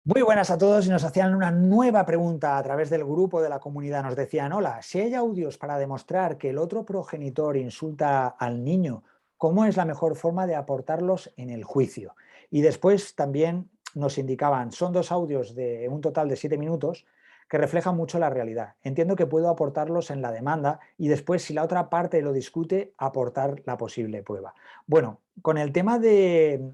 Muy buenas a todos y nos hacían una nueva pregunta a través del grupo de la comunidad. Nos decían, hola, si hay audios para demostrar que el otro progenitor insulta al niño, ¿cómo es la mejor forma de aportarlos en el juicio? Y después también nos indicaban, son dos audios de un total de 7 minutos que reflejan mucho la realidad. Entiendo que puedo aportarlos en la demanda y después, si la otra parte lo discute, aportar la posible prueba. Bueno, con el tema de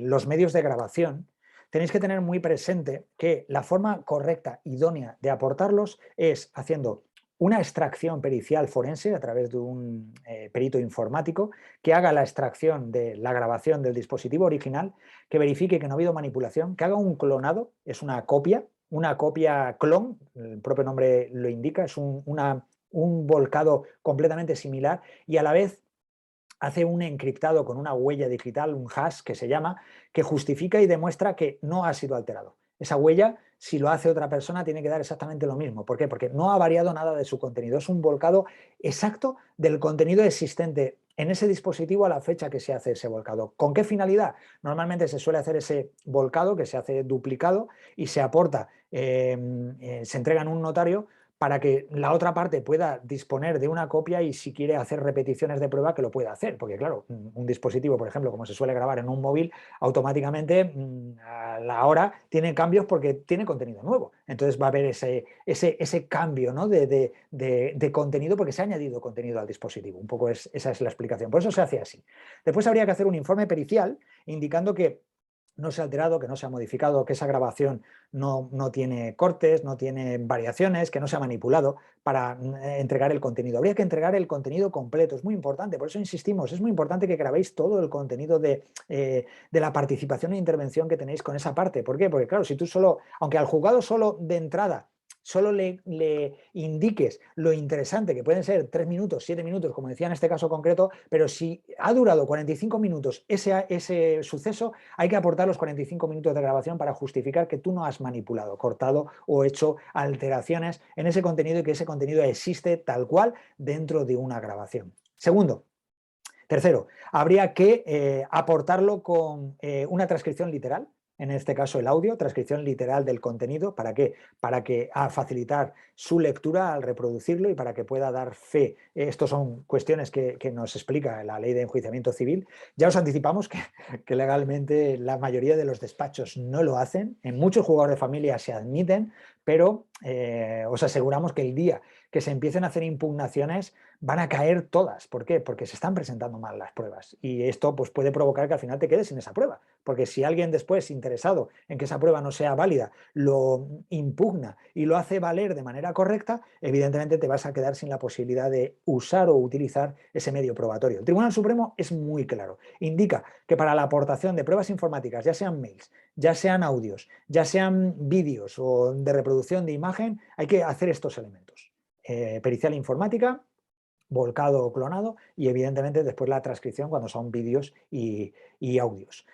los medios de grabación, tenéis que tener muy presente que la forma correcta, idónea de aportarlos es haciendo una extracción pericial forense a través de un perito informático que haga la extracción de la grabación del dispositivo original, que verifique que no ha habido manipulación, que haga un clonado, es una copia clon, el propio nombre lo indica, es un volcado completamente similar y a la vez hace un encriptado con una huella digital, un hash que se llama, que justifica y demuestra que no ha sido alterado. Esa huella, si lo hace otra persona, tiene que dar exactamente lo mismo. ¿Por qué? Porque no ha variado nada de su contenido. Es un volcado exacto del contenido existente en ese dispositivo a la fecha que se hace ese volcado. ¿Con qué finalidad? Normalmente se suele hacer ese volcado, que se hace duplicado y se aporta, se entrega en un notario para que la otra parte pueda disponer de una copia y si quiere hacer repeticiones de prueba que lo pueda hacer, porque claro, un dispositivo, por ejemplo, como se suele grabar en un móvil, automáticamente a la hora tiene cambios porque tiene contenido nuevo. Entonces va a haber ese cambio, ¿no? de contenido porque se ha añadido contenido al dispositivo. Un poco esa es la explicación. Por eso se hace así. Después habría que hacer un informe pericial indicando que no se ha alterado, que no se ha modificado, que esa grabación no tiene cortes, no tiene variaciones, que no se ha manipulado para entregar el contenido. Habría que entregar el contenido completo, es muy importante, por eso insistimos, es muy importante que grabéis todo el contenido de la participación e intervención que tenéis con esa parte. ¿Por qué? Porque claro, si tú solo, aunque al juzgado solo de entrada solo le indiques lo interesante, que pueden ser 3 minutos, 7 minutos, como decía en este caso concreto, pero si ha durado 45 minutos ese suceso, hay que aportar los 45 minutos de grabación para justificar que tú no has manipulado, cortado o hecho alteraciones en ese contenido y que ese contenido existe tal cual dentro de una grabación. Tercero, habría que aportarlo con una transcripción literal, en este caso el audio, transcripción literal del contenido. ¿Para qué? Para que a facilitar su lectura al reproducirlo y para que pueda dar fe. Estas son cuestiones que nos explica la ley de enjuiciamiento civil. Ya os anticipamos que legalmente la mayoría de los despachos no lo hacen. En muchos juzgados de familia se admiten, pero os aseguramos que el día que se empiecen a hacer impugnaciones van a caer todas. ¿Por qué? Porque se están presentando mal las pruebas y esto pues, puede provocar que al final te quedes sin esa prueba, porque si alguien después interesado en que esa prueba no sea válida lo impugna y lo hace valer de manera correcta, evidentemente te vas a quedar sin la posibilidad de usar o utilizar ese medio probatorio. El Tribunal Supremo es muy claro, indica que para la aportación de pruebas informáticas, ya sean mails, ya sean audios, ya sean vídeos o de reproducción de imagen, hay que hacer estos elementos. Pericial informática, volcado o clonado y evidentemente después la transcripción cuando son vídeos y audios.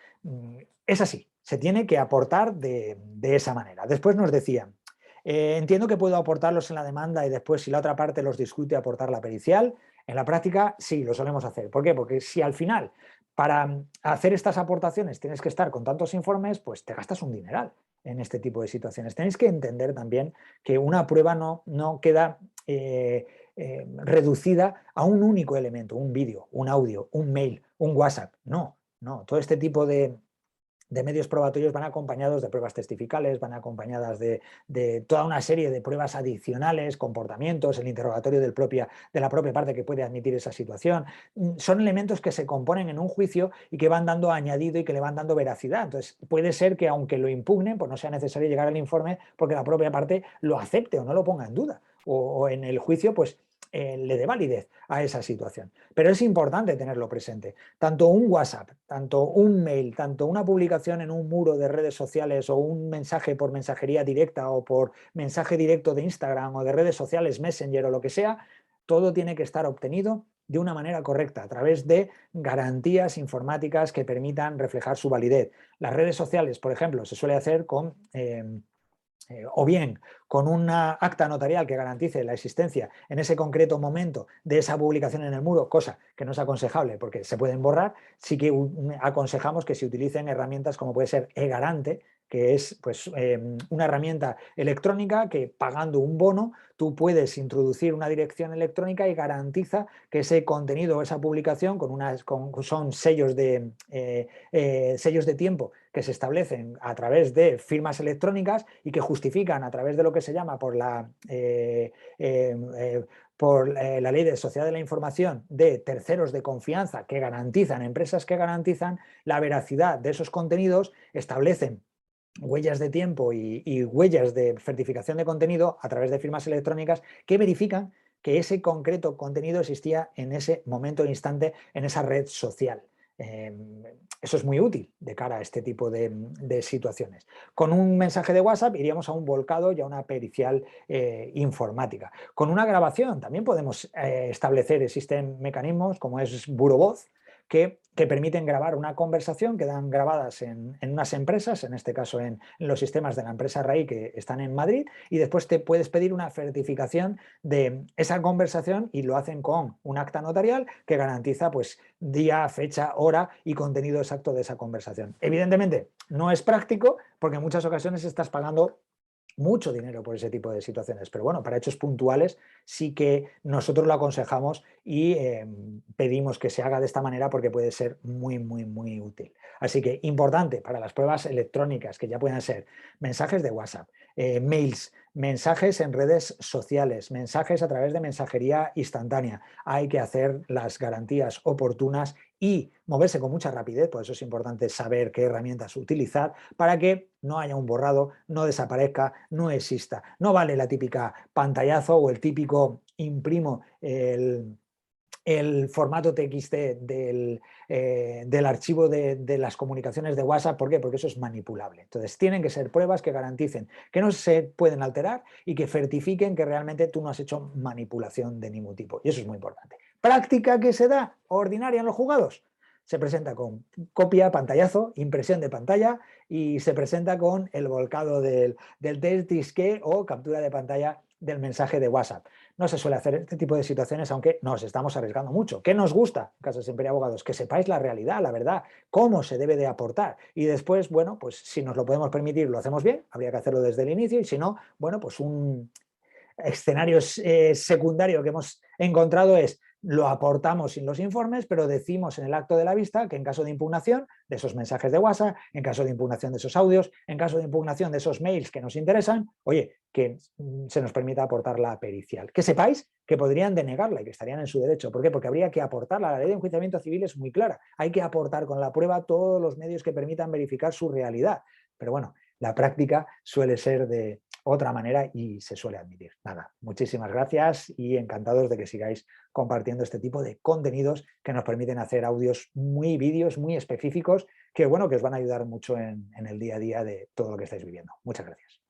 Es así, se tiene que aportar de esa manera. Después nos decían, entiendo que puedo aportarlos en la demanda y después si la otra parte los discute aportar la pericial. En la práctica sí, lo solemos hacer. ¿Por qué? Porque si al final para hacer estas aportaciones tienes que estar con tantos informes, pues te gastas un dineral en este tipo de situaciones. Tenéis que entender también que una prueba no queda reducida a un único elemento, un vídeo, un audio, un mail, un WhatsApp. No, no, todo este tipo de medios probatorios van acompañados de pruebas testificales, van acompañadas de toda una serie de pruebas adicionales, comportamientos, el interrogatorio de la propia parte que puede admitir esa situación. Son elementos que se componen en un juicio y que van dando añadido y que le van dando veracidad. Entonces, puede ser que aunque lo impugnen, pues no sea necesario llegar al informe porque la propia parte lo acepte o no lo ponga en duda. O en el juicio, pues le dé validez a esa situación. Pero es importante tenerlo presente. Tanto un WhatsApp, tanto un mail, tanto una publicación en un muro de redes sociales o un mensaje por mensajería directa o por mensaje directo de Instagram o de redes sociales, Messenger o lo que sea, todo tiene que estar obtenido de una manera correcta, a través de garantías informáticas que permitan reflejar su validez. Las redes sociales, por ejemplo, se suele hacer con o bien con una acta notarial que garantice la existencia en ese concreto momento de esa publicación en el muro, cosa que no es aconsejable porque se pueden borrar, sí que aconsejamos que se utilicen herramientas como puede ser eGarante, que es pues, una herramienta electrónica que pagando un bono tú puedes introducir una dirección electrónica y garantiza que ese contenido o esa publicación son sellos de tiempo que se establecen a través de firmas electrónicas y que justifican a través de lo que se llama por la ley de sociedad de la información de terceros de confianza que garantizan, empresas que garantizan la veracidad de esos contenidos, establecen huellas de tiempo y huellas de certificación de contenido a través de firmas electrónicas que verifican que ese concreto contenido existía en ese momento e instante en esa red social. Eso es muy útil de cara a este tipo de situaciones. Con un mensaje de WhatsApp iríamos a un volcado y a una pericial informática. Con una grabación también podemos establecer, existen mecanismos como es Burovoz, que permiten grabar una conversación, quedan grabadas en unas empresas, en este caso en los sistemas de la empresa RAI que están en Madrid, y después te puedes pedir una certificación de esa conversación y lo hacen con un acta notarial que garantiza pues día, fecha, hora y contenido exacto de esa conversación. Evidentemente no es práctico porque en muchas ocasiones estás pagando mucho dinero por ese tipo de situaciones, pero bueno, para hechos puntuales sí que nosotros lo aconsejamos y pedimos que se haga de esta manera porque puede ser muy, muy, muy útil. Así que importante para las pruebas electrónicas, que ya puedan ser mensajes de WhatsApp, mails, mensajes en redes sociales, mensajes a través de mensajería instantánea. Hay que hacer las garantías oportunas y moverse con mucha rapidez, por eso es importante saber qué herramientas utilizar para que no haya un borrado, no desaparezca, no exista. No vale la típica pantallazo o el típico imprimo el formato TXT del archivo de las comunicaciones de WhatsApp. ¿Por qué? Porque eso es manipulable. Entonces, tienen que ser pruebas que garanticen que no se pueden alterar y que certifiquen que realmente tú no has hecho manipulación de ningún tipo. Y eso es muy importante. Práctica que se da ordinaria en los juzgados. Se presenta con copia, pantallazo, impresión de pantalla y se presenta con el volcado del test disque o captura de pantalla del mensaje de WhatsApp. No se suele hacer este tipo de situaciones, aunque nos estamos arriesgando mucho. ¿Qué nos gusta, en Casa Siempre Abogados? Que sepáis la realidad, la verdad, cómo se debe de aportar. Y después, bueno, pues si nos lo podemos permitir, lo hacemos bien, habría que hacerlo desde el inicio, y si no, bueno, pues un escenario secundario que hemos encontrado es lo aportamos sin los informes, pero decimos en el acto de la vista que en caso de impugnación de esos mensajes de WhatsApp, en caso de impugnación de esos audios, en caso de impugnación de esos mails que nos interesan, oye, que se nos permita aportar la pericial. Que sepáis que podrían denegarla y que estarían en su derecho. ¿Por qué? Porque habría que aportarla. La ley de enjuiciamiento civil es muy clara. Hay que aportar con la prueba todos los medios que permitan verificar su realidad. Pero bueno, la práctica suele ser de otra manera y se suele admitir. Nada, muchísimas gracias y encantados de que sigáis compartiendo este tipo de contenidos que nos permiten hacer vídeos muy específicos que, bueno, que os van a ayudar mucho en el día a día de todo lo que estáis viviendo. Muchas gracias.